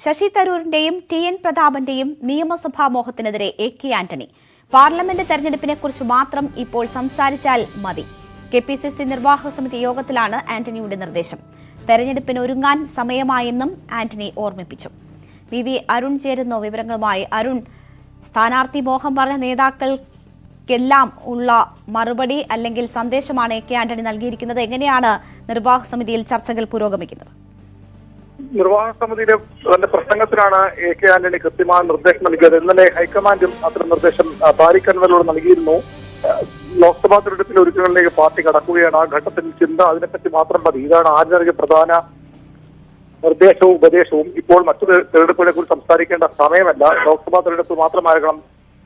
Sasi തരൂരിന്റെയും TN. പ്രതാപന്റെയും നിയമസഭാ മോഹത്തിനെതിരെ AK. Antony. Parliament തെരഞ്ഞെടുപ്പിനെക്കുറിച്ച് മാത്രം ഇപ്പോൾ സംസാരിച്ചാൽ മതി. കെ.പി.സി.സി. നിർവാഹക സമിതി യോഗത്തിലാണ് ആന്റണിയുടെ നിർദ്ദേശം. തെരഞ്ഞെടുപ്പിന് ഒരുങ്ങാൻ സമയമായെന്നും ആന്റണി ഓർമ്മിപ്പിച്ചു. വി. അരുൺ ചേരുന്നു വിവരങ്ങളുമായി. അരുൺ, സ്ഥാനാർത്ഥി മോഹം പറഞ്ഞ നേതാക്കൾക്കെല്ലാം ഉള്ള മറുപടി അല്ലെങ്കിൽ സന്ദേശമാണ് എ.കെ. ആന്റണി നൽകിയിരിക്കുന്നത്. എങ്ങനെയാണ് നിർവാഹക സമിതിയിൽ ചർച്ചകൾ പുരോഗമിക്കുന്നത്? നിർവാഹക സമിതിയിലെ തന്റെ പ്രസംഗത്തിലാണ് എ.കെ. ആന്റണി കൃത്യമായ നിർദ്ദേശം നൽകിയത്. ഇന്നലെ ഹൈക്കമാൻഡും അത്തരം നിർദ്ദേശം താരിഖ് അൻവറിനോട് നൽകിയിരുന്നു. ലോക്സഭാ തെരഞ്ഞെടുപ്പിന്റെ ഒരുക്കങ്ങളിലേക്ക് പാർട്ടി കടക്കുകയാണ്. ആ ഘട്ടത്തിൽ ചിന്ത അതിനെപ്പറ്റി മാത്രം മതി. ഇതാണ് ആന്റണിക്ക് പ്രധാന നിർദ്ദേശവും ഉപദേശവും. ഇപ്പോൾ മറ്റു തെരഞ്ഞെടുപ്പുകളെ കുറിച്ച് സംസാരിക്കേണ്ട സമയമല്ല. ലോക്സഭാ തെരഞ്ഞെടുപ്പ് മാത്രമാകണം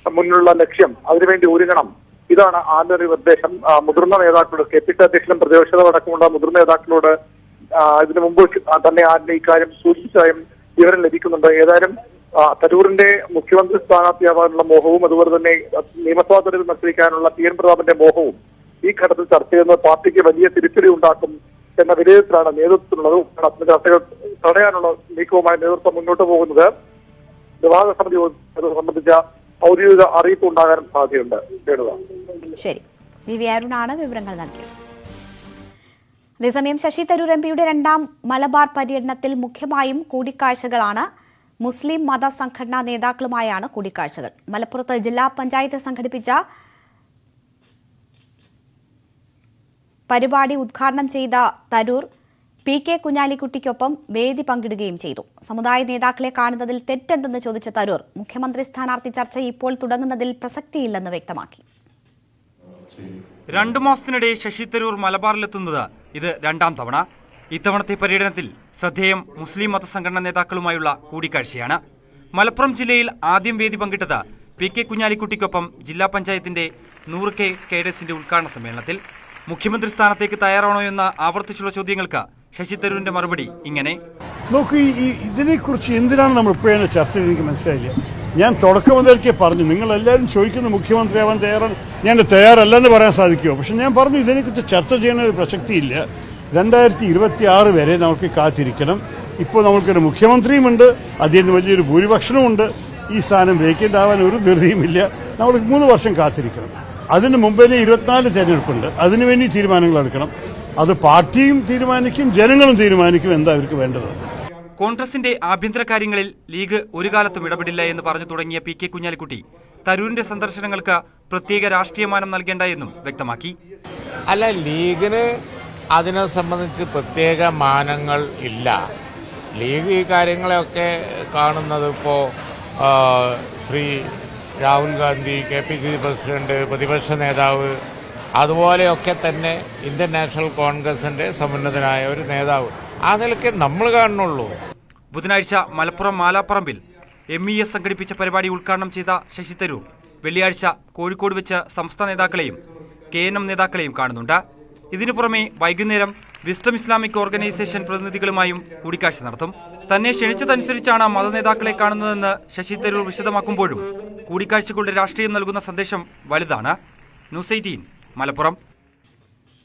മുന്നിലുള്ള ലക്ഷ്യം. അതിനുവേണ്ടി ഒരുങ്ങണം. ഇതാണ് ആന്റണി നിർദ്ദേശം. മുതിർന്ന നേതാക്കളോട്, കെ.പി.സി. അധ്യക്ഷനും പ്രതിപക്ഷവും അടക്കമുള്ള മുതിർന്ന നേതാക്കളോട് ഇതിനു മുമ്പ് തന്നെ ആന്റണി ഇക്കാര്യം സൂചിപ്പിച്ചതായും വിവരം ലഭിക്കുന്നുണ്ട്. ഏതായാലും തരൂരിന്റെ മുഖ്യമന്ത്രി സ്ഥാനാർത്ഥിയാവാനുള്ള മോഹവും അതുപോലെ തന്നെ നിയമസഭാ തെരഞ്ഞെടുപ്പിൽ മത്സരിക്കാനുള്ള ടി.എൻ. പ്രതാപന്റെ മോഹവും ഈ ഘട്ടത്തിൽ ചർച്ച ചെയ്യുന്നത് പാർട്ടിക്ക് വലിയ തിരിച്ചടി ഉണ്ടാക്കും എന്ന വിലയിരുത്തലാണ് നേതൃത്വത്തിലുള്ളത്. ചർച്ചകൾ തടയാനുള്ള നീക്കവുമായി നേതൃത്വം മുന്നോട്ട് പോകുന്നത്. നിർവാഹക സമിതി സംബന്ധിച്ച ഔദ്യോഗിക അറിയിപ്പ് ഉണ്ടാകാനും സാധ്യതയുണ്ട്. ശരി, വി. അരുണാണ് വിവരങ്ങൾ നൽകിയത്. അതേസമയം ശശി തരൂർ എംപിയുടെ രണ്ടാം മലബാർ പര്യടനത്തിൽ മുഖ്യമായും കൂടിക്കാഴ്ചകളാണ്. മുസ്ലിം മത സംഘടനാ നേതാക്കളുമായാണ് കൂടിക്കാഴ്ചകൾ. മലപ്പുറത്ത് ജില്ലാ പഞ്ചായത്ത് സംഘടിപ്പിച്ച പരിപാടി ഉദ്ഘാടനം ചെയ്ത തരൂർ പി.കെ. കുഞ്ഞാലിക്കുട്ടിക്കൊപ്പം വേദി പങ്കിടുകയും ചെയ്തു. സമുദായ നേതാക്കളെ കാണുന്നതിൽ തെറ്റെന്തെന്ന് ചോദിച്ച തരൂർ മുഖ്യമന്ത്രി സ്ഥാനാർത്ഥി ചർച്ച ഇപ്പോൾ തുടങ്ങുന്നതിൽ പ്രസക്തിയില്ലെന്ന് വ്യക്തമാക്കി. 2 മാസത്തിനിടെ ശശി തരൂർ മലബാറിലെത്തുന്നത് ഇത് രണ്ടാം തവണ. ഇത്തവണത്തെ പര്യടനത്തിൽ ശ്രദ്ധേയം മുസ്ലിം മതസംഘടനാ നേതാക്കളുമായുള്ള കൂടിക്കാഴ്ചയാണ്. മലപ്പുറം ജില്ലയിൽ ആദ്യം വേദി പങ്കിട്ടത് പി.കെ. കുഞ്ഞാലിക്കുട്ടിക്കൊപ്പം ജില്ലാ പഞ്ചായത്തിന്റെ 100K കേഡേഴ്സിന്റെ ഉദ്ഘാടന സമ്മേളനത്തിൽ. മുഖ്യമന്ത്രി സ്ഥാനത്തേക്ക് തയ്യാറാണോ എന്ന ആവർത്തിച്ചുള്ള ചോദ്യങ്ങൾക്ക് ശശി തരൂരിന്റെ മറുപടി ഇങ്ങനെ: നോക്കൂ, ഇതിനെക്കുറിച്ച് എന്തിനാണ് നമ്മൾ ഇപ്പോഴാണ് ചർച്ച ചെയ്ത് എനിക്ക് മനസ്സിലായില്ല. ഞാൻ തുടക്കം മുതൽക്കേ പറഞ്ഞു, നിങ്ങളെല്ലാവരും ചോദിക്കുന്നു മുഖ്യമന്ത്രിയാവാൻ തയ്യാറാണ്. ഞാൻ തയ്യാറല്ലെന്ന് പറയാൻ സാധിക്കുമോ? പക്ഷെ ഞാൻ പറഞ്ഞു ഇതിനെക്കുറിച്ച് ചർച്ച ചെയ്യുന്ന ഒരു പ്രസക്തിയില്ല. 2026 വരെ നമുക്ക് കാത്തിരിക്കണം. ഇപ്പോൾ നമുക്കൊരു മുഖ്യമന്ത്രിയുമുണ്ട്, അദ്ദേഹത്തിന് വലിയൊരു ഭൂരിപക്ഷവുമുണ്ട്. ഈ സ്ഥാനം വേക്കൻ്റ് ആവാൻ ഒരു ധൃതിയുമില്ല. നമ്മൾ 3 വർഷം കാത്തിരിക്കണം. അതിന് മുമ്പേ 24 തെരഞ്ഞെടുപ്പുണ്ട്. അതിനുവേണ്ടി തീരുമാനങ്ങൾ എടുക്കണം. അത് പാർട്ടിയും തീരുമാനിക്കും, ജനങ്ങളും തീരുമാനിക്കും എന്താ അവർക്ക് വേണ്ടത്. കോൺഗ്രസിന്റെ ആഭ്യന്തര കാര്യങ്ങളിൽ ലീഗ് ഒരു കാലത്തും ഇടപെടില്ല എന്ന് പറഞ്ഞു തുടങ്ങിയ പി.കെ. കുഞ്ഞാലിക്കുട്ടി തരൂരിന്റെ സന്ദർശനങ്ങൾക്ക് പ്രത്യേക രാഷ്ട്രീയമാനം നൽകേണ്ട എന്നും വ്യക്തമാക്കി. അല്ല, ലീഗിന് അതിനെ സംബന്ധിച്ച് പ്രത്യേക മാനങ്ങൾ ഇല്ല. ലീഗ് ഈ കാര്യങ്ങളെയൊക്കെ കാണുന്നത് ഇപ്പോൾ ശ്രീ രാഹുൽ ഗാന്ധി, കെ.പി.സി.സി. പ്രസിഡന്റ്, പ്രതിപക്ഷ നേതാവ്, അതുപോലെയൊക്കെ തന്നെ ഇന്ത്യൻ നാഷണൽ കോൺഗ്രസിന്റെ സമുന്നതനായ ഒരു നേതാവ്, ആ നിലയ്ക്ക് നമ്മൾ കാണുന്നുള്ളൂ. ബുധനാഴ്ച മലപ്പുറം മാലാപ്പറമ്പിൽ MES സംഘടിപ്പിച്ച പരിപാടി ഉദ്ഘാടനം ചെയ്ത ശശി തരൂർ വെള്ളിയാഴ്ച കോഴിക്കോട് വെച്ച് സംസ്ഥാന നേതാക്കളെയും KNM നേതാക്കളെയും കാണുന്നുണ്ട്. ഇതിനു പുറമെ വൈകുന്നേരം വിസ്ഡം ഇസ്ലാമിക് ഓർഗനൈസേഷൻ പ്രതിനിധികളുമായും കൂടിക്കാഴ്ച നടത്തും. തന്നെ ക്ഷണിച്ചതനുസരിച്ചാണ് മതനേതാക്കളെ കാണുന്നതെന്ന് ശശി തരൂർ വിശദമാക്കുമ്പോഴും കൂടിക്കാഴ്ചകളുടെ രാഷ്ട്രീയം നൽകുന്ന സന്ദേശം വലുതാണ്. ന്യൂസ് 18 മലപ്പുറം.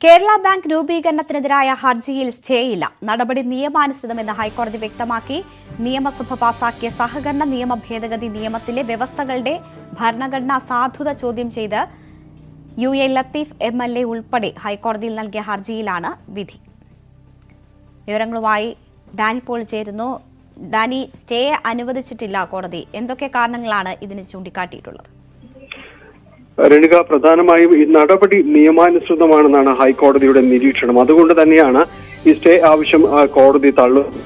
കേരള ബാങ്ക് രൂപീകരണത്തിനെതിരായ ഹർജിയിൽ സ്റ്റേയില്ല. നടപടി നിയമാനുസൃതമെന്ന് ഹൈക്കോടതി വ്യക്തമാക്കി. നിയമസഭ പാസാക്കിയ സഹകരണ നിയമ ഭേദഗതി നിയമത്തിലെ വ്യവസ്ഥകളുടെ ഭരണഘടനാ സാധുത ചോദ്യം ചെയ്ത് UA ലത്തീഫ് MLA ഉൾപ്പെടെ ഹൈക്കോടതിയിൽ നൽകിയ ഹർജിയിലാണ് വിധി. വിവരങ്ങളുമായി ഡാനി പോൾ ചേരുന്നു. ഡാനി, സ്റ്റേ അനുവദിച്ചിട്ടില്ല കോടതി. എന്തൊക്കെ കാരണങ്ങളാണ് ഇതിന് ചൂണ്ടിക്കാട്ടിയിട്ടുള്ളത്? രേണുക, പ്രധാനമായും ഈ നടപടി നിയമാനുസൃതമാണെന്നാണ് ഹൈക്കോടതിയുടെ നിരീക്ഷണം. അതുകൊണ്ട് തന്നെയാണ് ഈ സ്റ്റേ ആവശ്യം കോടതി തള്ളുന്നത്.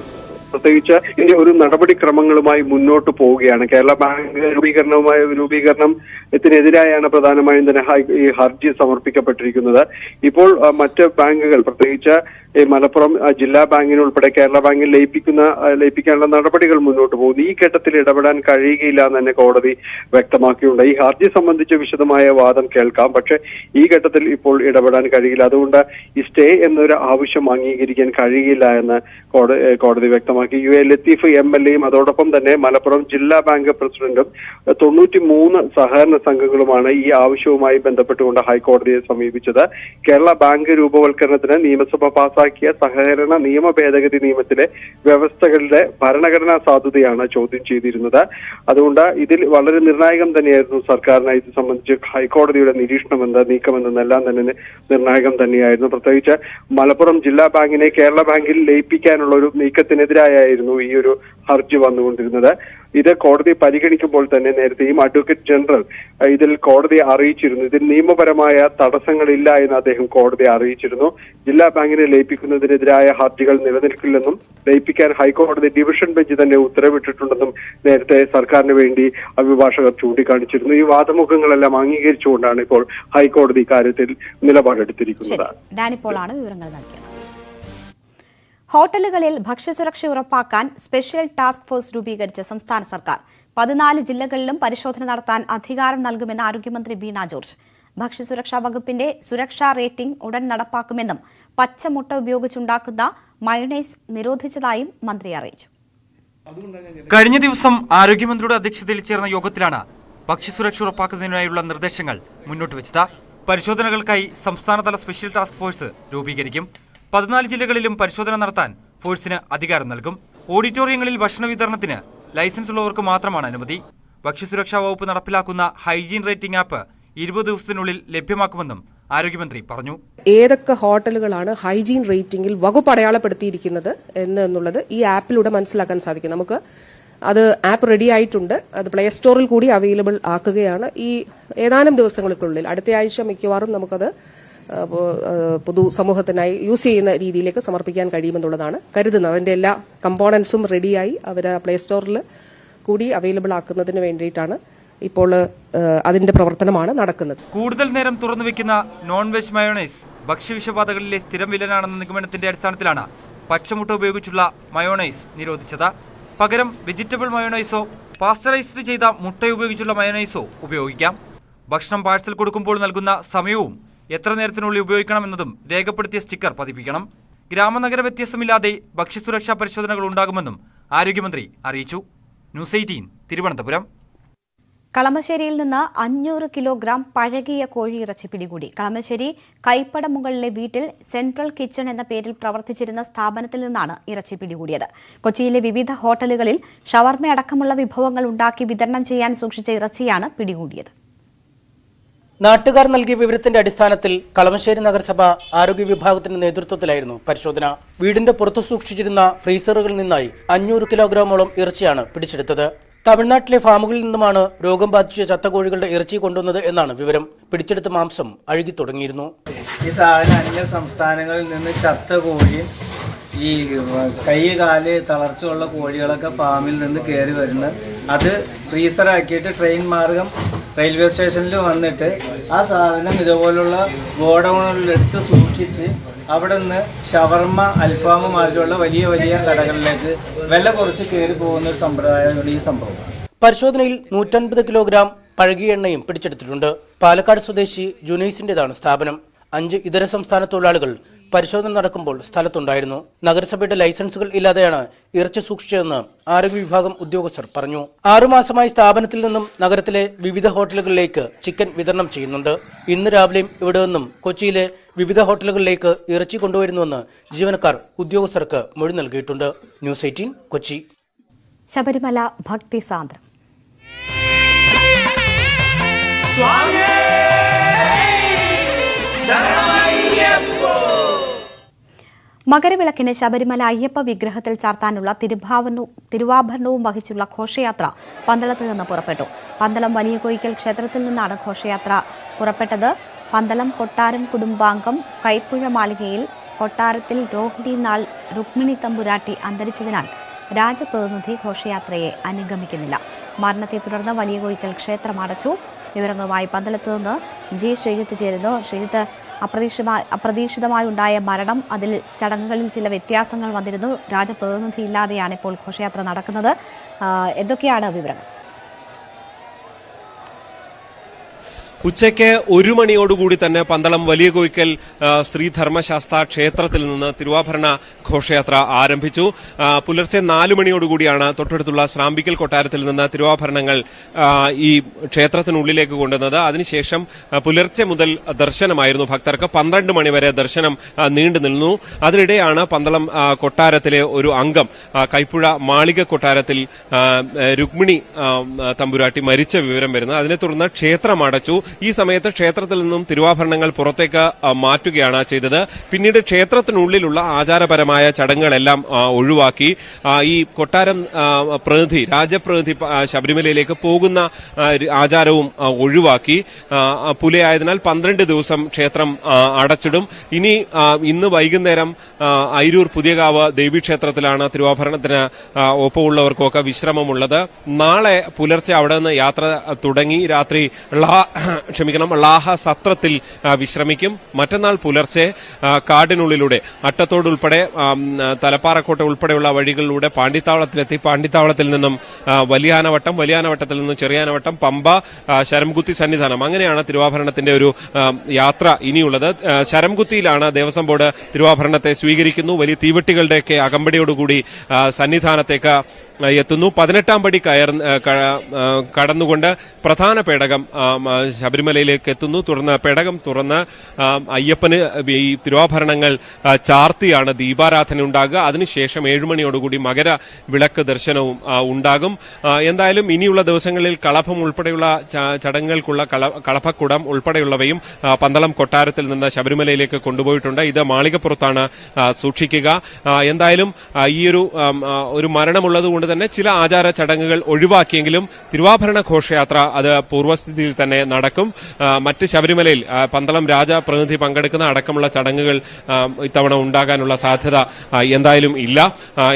പ്രത്യേകിച്ച് ഇതിന്റെ ഒരു നടപടിക്രമങ്ങളുമായി മുന്നോട്ട് പോവുകയാണ്. കേരള ബാങ്ക് രൂപീകരണത്തിനെതിരായാണ് പ്രധാനമായും തന്നെ ഈ ഹർജി സമർപ്പിക്കപ്പെട്ടിരിക്കുന്നത്. ഇപ്പോൾ മറ്റ് ബാങ്കുകൾ, പ്രത്യേകിച്ച് മലപ്പുറം ജില്ലാ ബാങ്കിന് ഉൾപ്പെടെ കേരള ബാങ്കിൽ ലയിപ്പിക്കാനുള്ള നടപടികൾ മുന്നോട്ട് പോകുന്നു. ഈ ഘട്ടത്തിൽ ഇടപെടാൻ കഴിയുകയില്ല എന്ന് തന്നെ കോടതി വ്യക്തമാക്കിയിട്ടുണ്ട്. ഈ ഹർജി സംബന്ധിച്ച് വിശദമായ വാദം കേൾക്കാം, പക്ഷെ ഈ ഘട്ടത്തിൽ ഇപ്പോൾ ഇടപെടാൻ കഴിയില്ല. അതുകൊണ്ട് ഈ സ്റ്റേ എന്നൊരു ആവശ്യം അംഗീകരിക്കാൻ കഴിയില്ല എന്ന് കോടതി വ്യക്തമാക്കി. UA ലത്തീഫ് MLA യും അതോടൊപ്പം തന്നെ മലപ്പുറം ജില്ലാ ബാങ്ക് പ്രസിഡന്റും 93 സഹകരണ സംഘങ്ങളുമാണ് ഈ ആവശ്യവുമായി ബന്ധപ്പെട്ടുകൊണ്ട് ഹൈക്കോടതിയെ സമീപിച്ചത്. കേരള ബാങ്ക് രൂപവൽക്കരണത്തിന് നിയമസഭ പാസാക്കി പാസാക്കിയ സഹകരണ നിയമ ഭേദഗതി നിയമത്തിലെ വ്യവസ്ഥകളുടെ ഭരണഘടനാ സാധുതയാണ് ചോദ്യം ചെയ്തിരുന്നത്. അതുകൊണ്ട് ഇതിൽ വളരെ നിർണായകം തന്നെയായിരുന്നു സർക്കാരിന് ഇത് സംബന്ധിച്ച് ഹൈക്കോടതിയുടെ നിരീക്ഷണമെന്ന് നീക്കമെന്നെല്ലാം തന്നെ നിർണായകം തന്നെയായിരുന്നു. പ്രത്യേകിച്ച് മലപ്പുറം ജില്ലാ ബാങ്കിനെ കേരള ബാങ്കിൽ ലയിപ്പിക്കാനുള്ള ഒരു നീക്കത്തിനെതിരായിരുന്നു ഈ ഒരു ഹർജി വന്നുകൊണ്ടിരുന്നത്. ഇത് കോടതി പരിഗണിക്കുമ്പോൾ തന്നെ നേരത്തെയും അഡ്വക്കേറ്റ് ജനറൽ ഇതിൽ കോടതിയെ അറിയിച്ചിരുന്നു. ഇതിൽ നിയമപരമായ തടസ്സങ്ങളില്ല എന്ന് അദ്ദേഹം കോടതിയെ അറിയിച്ചിരുന്നു. ജില്ലാ ബാങ്കിനെ ലയിപ്പിക്കുന്നതിനെതിരായ ഹർജികൾ നിലനിൽക്കില്ലെന്നും ലയിപ്പിക്കാൻ ഹൈക്കോടതി ഡിവിഷൻ ബെഞ്ച് തന്നെ ഉത്തരവിട്ടിട്ടുണ്ടെന്നും നേരത്തെ സർക്കാരിന് വേണ്ടി അഭിഭാഷകർ ചൂണ്ടിക്കാണിച്ചിരുന്നു. ഈ വാദമുഖങ്ങളെല്ലാം അംഗീകരിച്ചുകൊണ്ടാണ് ഇപ്പോൾ ഹൈക്കോടതി ഇക്കാര്യത്തിൽ നിലപാടെടുത്തിരിക്കുന്നത്. ഡാനിപ്പോളാണ് വിവരങ്ങൾ നൽകിയത്. ഹോട്ടലുകളിൽ ഭക്ഷ്യസുരക്ഷ ഉറപ്പാക്കാൻ സ്പെഷ്യൽ ടാസ്ക് ഫോഴ്സ് രൂപീകരിച്ച സംസ്ഥാന സർക്കാർ 14 ജില്ലകളിലും പരിശോധന നടത്താൻ അധികാരം നൽകുമെന്ന് ആരോഗ്യമന്ത്രി വീണ ജോർജ്. ഭക്ഷ്യസുരക്ഷാ വകുപ്പിന്റെ സുരക്ഷാ റേറ്റിംഗ് ഉടൻ നടപ്പാക്കുമെന്നും പച്ചമുട്ട ഉപയോഗിച്ചുണ്ടാക്കുന്ന മയണൈസ് നിരോധിച്ചതായും മന്ത്രി അറിയിച്ചു. കഴിഞ്ഞ ദിവസം ആരോഗ്യമന്ത്രിയുടെ അധ്യക്ഷതയിൽ ചേർന്ന യോഗത്തിലാണ് ഭക്ഷ്യസുരക്ഷ ഉറപ്പാക്കുന്നതിനായുള്ള നിർദ്ദേശങ്ങൾ മുന്നോട്ട് വെച്ചത്. പരിശോധനകൾക്കായി സംസ്ഥാനതല സ്പെഷ്യൽ ടാസ്ക് ഫോഴ്സ് രൂപീകരിക്കും. 14 ജില്ലകളിലും പരിശോധന നടത്താൻ ഫോഴ്സിന് അധികാരം നൽകും. ഓഡിറ്റോറിയങ്ങളിൽ ഭക്ഷണ വിതരണത്തിന് ലൈസൻസ് ഉള്ളവർക്ക് മാത്രമാണ് അനുമതി. ഭക്ഷ്യസുരക്ഷാ വകുപ്പ് നടപ്പിലാക്കുന്ന ഹൈജീൻ റേറ്റിംഗ് ആപ്പ് 20 ദിവസത്തിനുള്ളിൽ ലഭ്യമാക്കുമെന്നും ആരോഗ്യമന്ത്രി പറഞ്ഞു. ഏതൊക്കെ ഹോട്ടലുകളാണ് ഹൈജീൻ റേറ്റിംഗിൽ വകുപ്പ് അടയാളപ്പെടുത്തിയിരിക്കുന്നത് എന്നുള്ളത് ഈ ആപ്പിലൂടെ മനസ്സിലാക്കാൻ സാധിക്കും. നമുക്ക് അത് ആപ്പ് റെഡി ആയിട്ടുണ്ട്. അത് പ്ലേ സ്റ്റോറിൽ കൂടി അവൈലബിൾ ആക്കുകയാണ്. ഈ ഏതാനും ദിവസങ്ങൾക്കുള്ളിൽ അടുത്ത ആഴ്ച മിക്കവാറും നമുക്കത് പൊതുസമൂഹത്തിനായി യൂസ് ചെയ്യുന്ന രീതിയിലേക്ക് സമർപ്പിക്കാൻ കഴിയുമെന്നുള്ളതാണ് കരുതുന്നത്. അതിന്റെ എല്ലാ കമ്പോണൻസും റെഡിയായി അവർ പ്ലേ സ്റ്റോറിൽ കൂടി അവൈലബിൾ ആക്കുന്നതിന് വേണ്ടിയിട്ടാണ് ഇപ്പോൾ അതിന്റെ പ്രവർത്തനമാണ് നടക്കുന്നത്. കൂടുതൽ നേരം തുറന്നു വെക്കുന്ന നോൺ വെജ് മയോണൈസ് ഭക്ഷ്യവിഷബാധകളിലെ സ്ഥിരം വില്ലനാണെന്ന നിഗമനത്തിന്റെ അടിസ്ഥാനത്തിലാണ് പച്ചമുട്ട ഉപയോഗിച്ചുള്ള മയോണൈസ് നിരോധിച്ചത്. പകരം വെജിറ്റബിൾ മയോണൈസോ പാസ്ചറൈസ്ഡ് ചെയ്ത മുട്ട ഉപയോഗിച്ചുള്ള മയോണൈസോ ഉപയോഗിക്കാം. ഭക്ഷണം പാഴ്സൽ കൊടുക്കുമ്പോൾ നൽകുന്ന സമയവും എത്ര നേരത്തിനുള്ളിൽ ഉപയോഗിക്കണമെന്നതും രേഖപ്പെടുത്തിയ സ്റ്റിക്കർ പതിപ്പിക്കണം. ഗ്രാമനഗര വ്യത്യാസമില്ലാതെ ഭക്ഷ്യസുരക്ഷാ പരിശോധനകൾ ഉണ്ടാകുമെന്നും ആരോഗ്യമന്ത്രി അറിയിച്ചു. ന്യൂസ് 18 തിരുവനന്തപുരം. കളമശ്ശേരിയിൽ നിന്ന് 500 കിലോഗ്രാം പഴകിയ കോഴിയിറച്ചി പിടികൂടി. കളമശ്ശേരി കൈപ്പടമുകളിലെ വീട്ടിൽ സെൻട്രൽ കിച്ചൺ എന്ന പേരിൽ പ്രവർത്തിച്ചിരുന്ന സ്ഥാപനത്തിൽ നിന്നാണ് ഇറച്ചി പിടികൂടിയത്. കൊച്ചിയിലെ വിവിധ ഹോട്ടലുകളിൽ ഷവർമ അടക്കമുള്ള വിഭവങ്ങൾ ഉണ്ടാക്കി വിതരണം ചെയ്യാൻ സൂക്ഷിച്ച ഇറച്ചിയാണ് പിടികൂടിയത്. നാട്ടുകാർ നൽകിയ വിവരത്തിന്റെ അടിസ്ഥാനത്തിൽ കളമശ്ശേരി നഗരസഭ ആരോഗ്യ വിഭാഗത്തിന്റെ നേതൃത്വത്തിലായിരുന്നു പരിശോധന. വീടിന്റെ പുറത്തു സൂക്ഷിച്ചിരുന്ന ഫ്രീസറുകളിൽ നിന്നായി 500 കിലോഗ്രാമോളം ഇറച്ചിയാണ് പിടിച്ചെടുത്തത്. തമിഴ്നാട്ടിലെ ഫാമുകളിൽ നിന്നുമാണ് രോഗം ബാധിച്ച ചത്ത കോഴികളുടെ ഇറച്ചി കൊണ്ടുവന്നത് എന്നാണ് വിവരം. പിടിച്ചെടുത്ത മാംസം അഴുകി തുടങ്ങിയിരുന്നു. ഈ സാധനം അന്യ സംസ്ഥാനങ്ങളിൽ നിന്ന് ചത്ത കോഴി, ഈ കൈ കാല് തളർച്ചയുള്ള കോഴികളൊക്കെ ഫാമിൽ നിന്ന് കയറി വരുന്നത്, അത് ഫ്രീസറാക്കിയിട്ട് ട്രെയിൻ മാർഗം റെയിൽവേ സ്റ്റേഷനിൽ വന്നിട്ട് ആ സാധനം ഇതുപോലുള്ള ഗോഡൗണുകളിലെടുത്ത് സൂക്ഷിച്ച് അവിടെ നിന്ന് ഷവർമ, അൽഫാമ് മാർഗമുള്ള വലിയ വലിയ കടകളിലേക്ക് വില കുറച്ച് കയറി പോകുന്ന ഒരു സമ്പ്രദായമാണ് ഈ സംഭവം. പരിശോധനയിൽ 150 കിലോഗ്രാം പഴകിയ എണ്ണയും പിടിച്ചെടുത്തിട്ടുണ്ട്. പാലക്കാട് സ്വദേശി ജുനൈസിന്റേതാണ് സ്ഥാപനം. 5 ഇതര സംസ്ഥാന തൊഴിലാളികൾ പരിശോധന നടക്കുമ്പോൾ സ്ഥലത്തുണ്ടായിരുന്നു. നഗരസഭയുടെ ലൈസൻസുകൾ ഇല്ലാതെയാണ് ഇറച്ചി സൂക്ഷിച്ചതെന്ന് ആരോഗ്യ വിഭാഗം ഉദ്യോഗസ്ഥർ പറഞ്ഞു. 6 മാസമായി സ്ഥാപനത്തിൽ നിന്നും നഗരത്തിലെ വിവിധ ഹോട്ടലുകളിലേക്ക് ചിക്കൻ വിതരണം ചെയ്യുന്നുണ്ട്. ഇന്ന് രാവിലെയും ഇവിടെ നിന്നും കൊച്ചിയിലെ വിവിധ ഹോട്ടലുകളിലേക്ക് ഇറച്ചി കൊണ്ടുവരുന്നുവെന്ന് ജീവനക്കാർ ഉദ്യോഗസ്ഥർക്ക് മൊഴി നൽകിയിട്ടുണ്ട്. ന്യൂസ് 18 കൊച്ചി. ശബരിമല ഭക്തി സാന്ദ്രം. മകരവിളക്കിന് ശബരിമല അയ്യപ്പ വിഗ്രഹത്തിൽ ചാർത്താനുള്ള തിരുവാഭരണവും വഹിച്ചുള്ള ഘോഷയാത്ര പന്തളത്ത് നിന്ന് പുറപ്പെട്ടു. പന്തളം വലിയ കോയിക്കൽ ക്ഷേത്രത്തിൽ നിന്നാണ് ഘോഷയാത്ര പുറപ്പെട്ടത്. പന്തളം കൊട്ടാരം കുടുംബാംഗം കൈപ്പുഴ മാളികയിൽ കൊട്ടാരത്തിൽ രോഹിണി നാൾ രുക്മിണി തമ്പുരാട്ടി അന്തരിച്ചതിനാൽ രാജപ്രതിനിധി ഘോഷയാത്രയെ അനുഗമിക്കുന്നില്ല. മരണത്തെ തുടർന്ന് വലിയ കോയിക്കൽ ക്ഷേത്രം അടച്ചു. വിവരങ്ങളുമായി പന്തളത്ത് നിന്ന് ജി ശ്രീജിത്ത് ചേരുന്നു. ശ്രീജിത്ത്, അപ്രതീക്ഷിതമായി ഉണ്ടായ മരണം, അതിൽ ചടങ്ങുകളിൽ ചില വ്യത്യാസങ്ങൾ വന്നിരുന്നു. രാജപ്രതിനിധി ഇല്ലാതെയാണ് ഇപ്പോൾ ഘോഷയാത്ര നടക്കുന്നത്. എന്തൊക്കെയാണ് വിവരങ്ങൾ? ഉച്ചയ്ക്ക് 1 മണിയോടുകൂടി തന്നെ പന്തളം വലിയ കോയിക്കൽ ശ്രീധർമ്മശാസ്ത്ര ക്ഷേത്രത്തിൽ നിന്ന് തിരുവാഭരണ ഘോഷയാത്ര ആരംഭിച്ചു. പുലർച്ചെ 4 മണിയോടുകൂടിയാണ് തൊട്ടടുത്തുള്ള ശ്രാമ്പിക്കൽ കൊട്ടാരത്തിൽ നിന്ന് തിരുവാഭരണങ്ങൾ ഈ ക്ഷേത്രത്തിനുള്ളിലേക്ക് കൊണ്ടുവന്നത്. അതിനുശേഷം പുലർച്ചെ മുതൽ ദർശനമായിരുന്നു ഭക്തർക്ക്. 12 മണിവരെ ദർശനം നീണ്ടു നിന്നു. അതിനിടെയാണ് പന്തളം കൊട്ടാരത്തിലെ ഒരു അംഗം കൈപ്പുഴ മാളിക കൊട്ടാരത്തിൽ രുക്മിണി തമ്പുരാട്ടി മരിച്ച വിവരം വരുന്നത്. അതിനെ തുടർന്ന് ക്ഷേത്രം അടച്ചു. ഈ സമയത്ത് ക്ഷേത്രത്തിൽ നിന്നും തിരുവാഭരണങ്ങൾ പുറത്തേക്ക് മാറ്റുകയാണ് ചെയ്തത്. പിന്നീട് ക്ഷേത്രത്തിനുള്ളിലുള്ള ആചാരപരമായ ചടങ്ങുകളെല്ലാം ഒഴിവാക്കി ഈ കൊട്ടാരം പ്രതിനിധി രാജപ്രതിനിധി ശബരിമലയിലേക്ക് പോകുന്ന ആചാരവും ഒഴിവാക്കി. പുലയായതിനാൽ 12 ദിവസം ക്ഷേത്രം അടച്ചിടും. ഇന്ന് വൈകുന്നേരം അയിരൂർ പുതിയകാവ് ദേവീക്ഷേത്രത്തിലാണ് തിരുവാഭരണത്തിന് ഒപ്പമുള്ളവർക്കൊക്കെ വിശ്രമമുള്ളത്. നാളെ പുലർച്ചെ അവിടെ നിന്ന് യാത്ര തുടങ്ങി രാത്രി ലാഹ സത്രത്തിൽ വിശ്രമിക്കും. മറ്റന്നാൾ പുലർച്ചെ കാടിനുള്ളിലൂടെ അട്ടത്തോട് ഉൾപ്പെടെ തലപ്പാറക്കോട്ട ഉൾപ്പെടെയുള്ള വഴികളിലൂടെ പാണ്ടിത്താവളത്തിലെത്തി പാണ്ടിത്താവളത്തിൽ നിന്നും വലിയാനവട്ടത്തിൽ നിന്നും ചെറിയാനവട്ടം, പമ്പ, ശരംകുത്തി സന്നിധാനം, അങ്ങനെയാണ് തിരുവാഭരണത്തിന്റെ ഒരു യാത്ര ഇനിയുള്ളത്. ശരംകുത്തിയിലാണ് ദേവസ്വം ബോർഡ് തിരുവാഭരണത്തെ സ്വീകരിക്കുന്നു. വലിയ തീവെട്ടികളുടെയൊക്കെ അകമ്പടിയോടുകൂടി സന്നിധാനത്തേക്ക് എത്തുന്നു. 18-ാം പടി കടന്നുകൊണ്ട് പ്രധാന പേടകം ശബരിമലയിലേക്ക് എത്തുന്നു. തുടർന്ന് പേടകം തുറന്ന് അയ്യപ്പന് ഈ തിരുവാഭരണങ്ങൾ ചാർത്തിയാണ് ദീപാരാധന ഉണ്ടാകുക. അതിനുശേഷം 7 മണിയോടുകൂടി മകര വിളക്ക് ദർശനവും ഉണ്ടാകും. എന്തായാലും ഇനിയുള്ള ദിവസങ്ങളിൽ കളഭം ഉൾപ്പെടെയുള്ള ചടങ്ങുകൾക്കുള്ള കളഭക്കുടം ഉൾപ്പെടെയുള്ളവയും പന്തളം കൊട്ടാരത്തിൽ നിന്ന് ശബരിമലയിലേക്ക് കൊണ്ടുപോയിട്ടുണ്ട്. ഇത് മാളികപ്പുറത്താണ് സൂക്ഷിക്കുക. എന്തായാലും ഒരു മരണമുള്ളത് കൊണ്ട് തന്നെ ചില ആചാര ചടങ്ങുകൾ ഒഴിവാക്കിയെങ്കിലും തിരുവാഭരണ ഘോഷയാത്ര അത് പൂർവ്വസ്ഥിതിയിൽ തന്നെ നടക്കും. മറ്റ് ശബരിമലയിൽ പന്തളം രാജപ്രതിനിധി പങ്കെടുക്കുന്ന അടക്കമുള്ള ചടങ്ങുകൾ ഇത്തവണ ഉണ്ടാകാനുള്ള സാധ്യത എന്തായാലും ഇല്ല.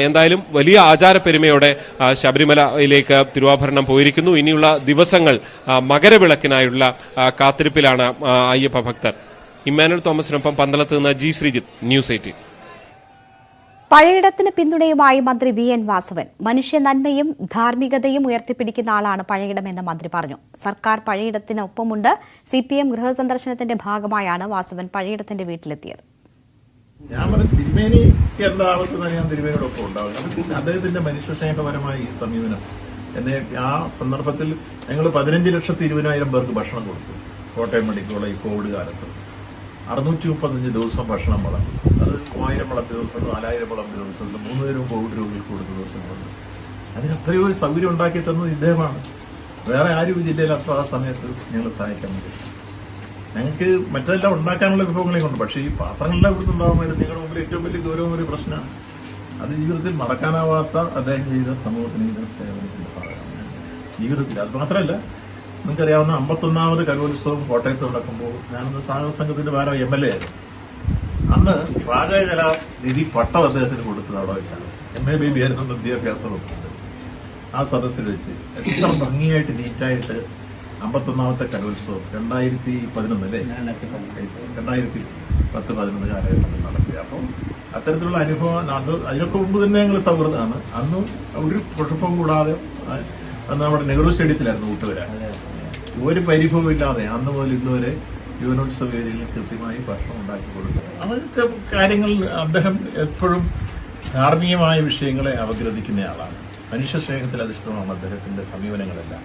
എന്തായാലും വലിയ ആചാരപ്പെരുമയോടെ ശബരിമലയിലേക്ക് തിരുവാഭരണം പോയിരിക്കുന്നു. ഇനിയുള്ള ദിവസങ്ങൾ മകരവിളക്കിനായുള്ള കാത്തിരിപ്പിലാണ് അയ്യപ്പ ഭക്തർ. ഇമ്മാനുവൽ തോമസിനൊപ്പം പന്തളത്ത് നിന്ന് ജി ശ്രീജിത്ത്, ന്യൂസ് 18. പഴയിടത്തിന് പിന്തുണയുമായി മന്ത്രി വി.എൻ. വാസവൻ. മനുഷ്യ നന്മയും ധാർമ്മികതയും ഉയർത്തിപ്പിടിക്കുന്ന ആളാണ് പഴയിടമെന്ന് മന്ത്രി പറഞ്ഞു. സർക്കാർ പഴയിടത്തിന് ഒപ്പമുണ്ട്. CPM ഗൃഹസന്ദർശനത്തിന്റെ ഭാഗമായാണ് വാസവൻ പഴയിടത്തിന്റെ വീട്ടിലെത്തിയത്. ഞാൻ തിരുമേനി എന്താ ആവശ്യം ഞാൻ തിരുമേനിയോടൊപ്പം ഉണ്ടാവും. അദ്ദേഹത്തിന്റെ മനുഷ്യസ്നേഹപരമായ ഈ സമീപനം എന്നെ ആ സന്ദർഭത്തിൽ ഞങ്ങൾ 15,20,000 പേർക്ക് ഭക്ഷണം കൊടുത്തു. കോട്ടയം മെഡിക്കൽ കോളേജ് കോവിഡ് കാലത്ത് 635 ദിവസം ഭക്ഷണം വളർന്നു. അത് 3000 വിളമ്പ് ദിവസം, 4000 വിളമ്പ് ദിവസം, 3 നേരവും കോവിഡ് രോഗികൾക്ക് കൊടുത്ത ദിവസങ്ങളുണ്ട്. അതിനത്രയോ ഒരു സൗകര്യം ഉണ്ടാക്കി തന്നത് ഇദ്ദേഹമാണ്. വേറെ ആരും ജില്ലയിൽ അപ്പോൾ ആ സമയത്ത് ഞങ്ങൾ സഹായിക്കാൻ പറ്റും. ഞങ്ങൾക്ക് മറ്റെല്ലാം ഉണ്ടാക്കാനുള്ള വിഭവങ്ങളെ കൊണ്ട്, പക്ഷേ ഈ പാത്രങ്ങളെല്ലാം ഇവിടുന്ന് ഉണ്ടാകുമായിരുന്നു. നിങ്ങളുടെ മുമ്പിൽ ഏറ്റവും വലിയ ഗൗരവമൊരു പ്രശ്നമാണ്. അത് ജീവിതത്തിൽ മറക്കാനാവാത്ത അദ്ദേഹം ചെയ്ത സമൂഹത്തിന് ചെയ്ത സേവനത്തിന്റെ ഭാഗമാണ് ജീവിതത്തിൽ. അത് മാത്രമല്ല, നിങ്ങൾക്കറിയാവുന്ന 51ാമത് കലോത്സവം കോട്ടയത്ത് നടക്കുമ്പോൾ ഞാനന്ന് സാഗര സംഘത്തിന്റെ ഭാരം MLA ആയിരുന്നു. അന്ന് പാചകകലാ നിധി പട്ടം അദ്ദേഹത്തിന് കൊടുത്തത് അവിടെ വെച്ചാണ്. MA ബേബി ആയിരുന്നു വിദ്യാഭ്യാസ വകുപ്പ്. ആ സദസ്സിൽ വെച്ച് എത്ര ഭംഗിയായിട്ട് നീറ്റായിട്ട് 51ാമത്തെ കലോത്സവം 2011 അല്ലേ, 2010-11 കാലഘട്ടത്തിൽ നടത്തി. അപ്പം അത്തരത്തിലുള്ള അനുഭവം അതിനൊക്കെ മുമ്പ് തന്നെ ഞങ്ങൾ സൗഹൃദമാണ്. അന്ന് ഒരു കുഴപ്പം കൂടാതെ അന്ന് നമ്മുടെ നെഹ്റു സ്റ്റേഡിയത്തിലായിരുന്നു കൂട്ടുവരാൻ. ഒരു പരിഭവം ഇല്ലാതെ അന്ന് മുതൽ ഇന്നുവരെ യുവനോത്സവ വേദികളിൽ കൃത്യമായി ഭക്ഷണം ഉണ്ടാക്കി കൊടുക്കുന്നത്. അതൊക്കെ കാര്യങ്ങൾ അദ്ദേഹം എപ്പോഴും ധാർമ്മികമായ വിഷയങ്ങളെ അപഗ്രഥിക്കുന്ന ആളാണ്. മനുഷ്യ സ്നേഹത്തിൽ അധിഷ്ഠിതമാണ് അദ്ദേഹത്തിന്റെ സമീപനങ്ങളെല്ലാം.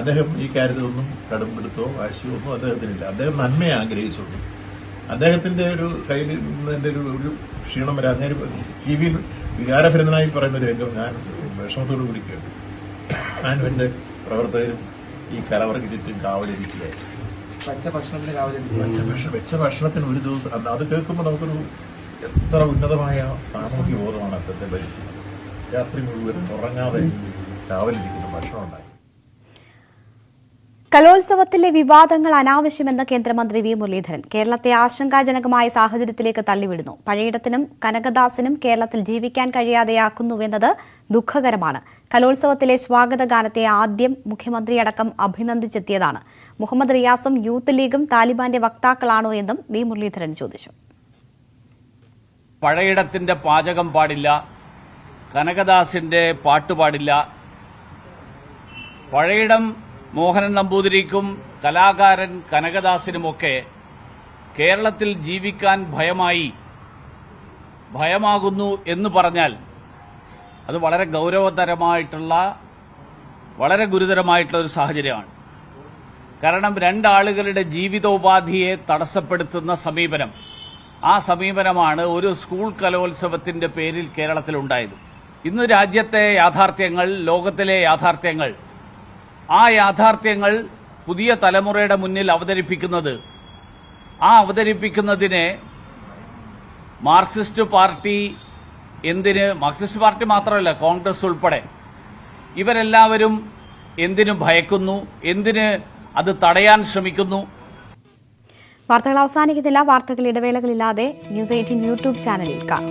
അദ്ദേഹം ഈ കാര്യത്തിലൊന്നും കടുംപിടുത്തോ വാശിയോ ഒന്നും അദ്ദേഹത്തിനില്ല. അദ്ദേഹം നന്മയെ ആഗ്രഹിച്ചുള്ളൂ. അദ്ദേഹത്തിന്റെ ഒരു കയ്യിൽ ഒരു ക്ഷീണം വരാൻ അങ്ങനെ ടിവിയിൽ വികാരഭരിതനായി പറയുന്ന ഒരു രംഗം ഞാൻ വിഷമത്തോടു കൂടി കേട്ടു. ഞാനും എന്റെ പ്രവർത്തകരും ഈ കലവറക്കിട്ട് കാവലിരിക്കുകയായിരുന്നു. വെച്ച ഭക്ഷണത്തിന് ഒരു ദിവസം അത് കേൾക്കുമ്പോൾ നമുക്കൊരു എത്ര ഉന്നതമായ സാമൂഹ്യ ബോധമാണ് അദ്ദേഹത്തെ ഭരിക്കുന്നത്. രാത്രി മുഴുവൻ ഉറങ്ങാതെ കാവലിരിക്കുന്ന ഭക്ഷണം ഉണ്ടായി. കലോത്സവത്തിലെ വിവാദങ്ങൾ അനാവശ്യമെന്ന് കേന്ദ്രമന്ത്രി വി മുരളീധരൻ. കേരളത്തെ ആശങ്കാജനകമായ സാഹചര്യത്തിലേക്ക് തള്ളിവിടുന്നു. പഴയിടത്തിനും കനകദാസിനും കേരളത്തിൽ ജീവിക്കാൻ കഴിയാതെയാക്കുന്നുവെന്നത് ദുഃഖകരമാണ്. കലോത്സവത്തിലെ സ്വാഗതഗാനത്തെ ആദ്യം മുഖ്യമന്ത്രിയടക്കം അഭിനന്ദിച്ചെത്തിയതാണ്. മുഹമ്മദ് റിയാസും യൂത്ത് ലീഗും താലിബാന്റെ വക്താക്കളാണോ എന്നും വി മുരളീധരൻ ചോദിച്ചു. പഴയിടത്തിന്റെ പാചകം പാടില്ല, കനകദാസിന്റെ പാട്ട് പാടില്ല. പഴയിടം മോഹനൻ നമ്പൂതിരിക്കും കലാകാരൻ കനകദാസിനുമൊക്കെ കേരളത്തിൽ ജീവിക്കാൻ ഭയമാകുന്നു എന്ന് പറഞ്ഞാൽ അത് വളരെ വളരെ ഗുരുതരമായിട്ടുള്ള ഒരു സാഹചര്യമാണ്. കാരണം രണ്ടാളുകളുടെ ജീവിതോപാധിയെ തടസ്സപ്പെടുത്തുന്ന സമീപനം, ആ സമീപനമാണ് ഒരു സ്കൂൾ കലോത്സവത്തിന്റെ പേരിൽ കേരളത്തിലുണ്ടായത്. ഇന്ന് രാജ്യത്തെ യാഥാർത്ഥ്യങ്ങൾ, ലോകത്തിലെ യാഥാർത്ഥ്യങ്ങൾ, ആ യാഥാർത്ഥ്യങ്ങൾ പുതിയ തലമുറയുടെ മുന്നിൽ അവതരിപ്പിക്കുന്നതിനെ മാർക്സിസ്റ്റ് പാർട്ടി മാർക്സിസ്റ്റ് പാർട്ടി മാത്രമല്ല, കോൺഗ്രസ് ഉൾപ്പെടെ ഇവരെല്ലാവരും എന്തിനു ഭയക്കുന്നു, എന്തിന് അത് തടയാൻ ശ്രമിക്കുന്നു? വാർത്തകൾ അവസാനിക്കുന്നില്ല. വാർത്തകൾ ഇടവേളകളില്ലാതെ ന്യൂസ് 18 യൂട്യൂബ് ചാനലിൽ കാണാം.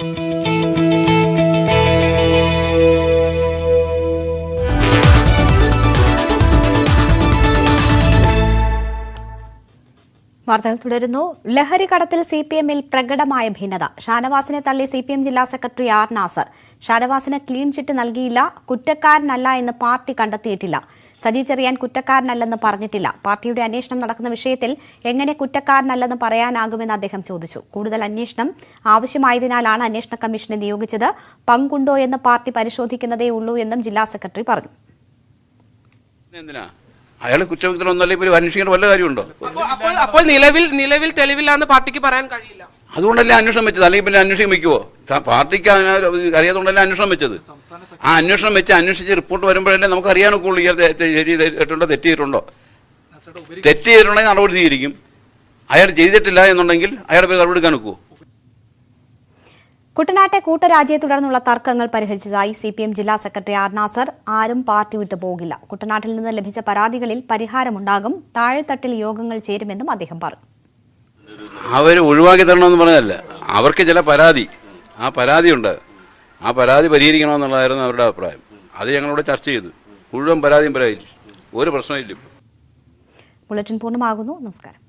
വാർത്തകൾ തുടരുന്നു. ലഹരി കടത്തിൽ CPM-ൽ പ്രകടമായ ഭിന്നത. ഷാനവാസിനെ തള്ളി CPM ജില്ലാ സെക്രട്ടറി ആർ നാസർ. ഷാനവാസിന് ക്ലീൻ ചിറ്റ് നൽകിയില്ല, കുറ്റക്കാരനല്ല എന്ന് പാർട്ടി കണ്ടെത്തിയിട്ടില്ല. സജി ചെറിയാൻ കുറ്റക്കാരനല്ലെന്ന് പറഞ്ഞിട്ടില്ല. പാർട്ടിയുടെ അന്വേഷണം നടക്കുന്ന വിഷയത്തിൽ എങ്ങനെ കുറ്റക്കാരനല്ലെന്ന് പറയാനാകുമെന്ന് അദ്ദേഹം ചോദിച്ചു. കൂടുതൽ അന്വേഷണം ആവശ്യമായതിനാലാണ് അന്വേഷണ കമ്മീഷനെ നിയോഗിച്ചത്. പങ്കുണ്ടോ എന്ന് പാർട്ടി പരിശോധിക്കുന്നതേ ഉള്ളൂ എന്നും ജില്ലാ സെക്രട്ടറി പറഞ്ഞു. അയാൾ കുറ്റവിക്തനൊന്നല്ല, ഇപ്പോൾ അന്വേഷിക്കേണ്ട വല്ല കാര്യമുണ്ടോ? അപ്പോൾ നിലവിൽ തെളിവില്ലാന്ന് പാർട്ടിക്ക് പറയാൻ കഴിയില്ല. അതുകൊണ്ടല്ലേ അന്വേഷണം വെച്ചത്, അല്ലെങ്കിൽ പിന്നെ അന്വേഷണം വെക്കുവോ? പാർട്ടിക്ക് അറിയാത്തതുകൊണ്ടല്ലേ അന്വേഷണം വെച്ചത്. ആ അന്വേഷണം വെച്ച് അന്വേഷിച്ച് റിപ്പോർട്ട് വരുമ്പോഴല്ലേ നമുക്ക് അറിയാനൊക്കെ ഉള്ളൂ ഇയാൾ തെറ്റ് ചെയ്തിട്ടുണ്ടോ. തെറ്റ് ചെയ്തിട്ടുണ്ടെങ്കിൽ നടപടി സ്വീകരിക്കും. അയാൾ ചെയ്തിട്ടില്ല എന്നുണ്ടെങ്കിൽ അയാളുടെ പേര് നടപടിയെടുക്കാൻ ഒക്കുവോ? കുട്ടനാട്ടെ കൂട്ടരാജിയെ തുടർന്നുള്ള തർക്കങ്ങൾ പരിഹരിച്ചതായി CPM ജില്ലാ സെക്രട്ടറി ആർ നാസർ. ആരും പാർട്ടി വിട്ടു പോകില്ല. കുട്ടനാട്ടിൽ നിന്ന് ലഭിച്ച പരാതികളിൽ പരിഹാരമുണ്ടാകും. താഴെത്തട്ടിൽ യോഗങ്ങൾ ചേരുമെന്നും അദ്ദേഹം പറഞ്ഞു. അവർ ഒഴിവാക്കി തരണമെന്ന് പറഞ്ഞതല്ല, അവർക്ക് ചില പരാതിയുണ്ട്. ആ പരാതി പരിഹരിക്കണമെന്നുള്ളതായിരുന്നു അവരുടെ അഭിപ്രായം. അത് ഞങ്ങളിവിടെ ചർച്ച ചെയ്തു. മുഴുവൻ പരാതിയും പരിഹരിച്ചു. ഒരു പ്രശ്നമില്ല. ബുള്ളറ്റിൻ പൂർണ്ണമാകുന്നു. നമസ്കാരം.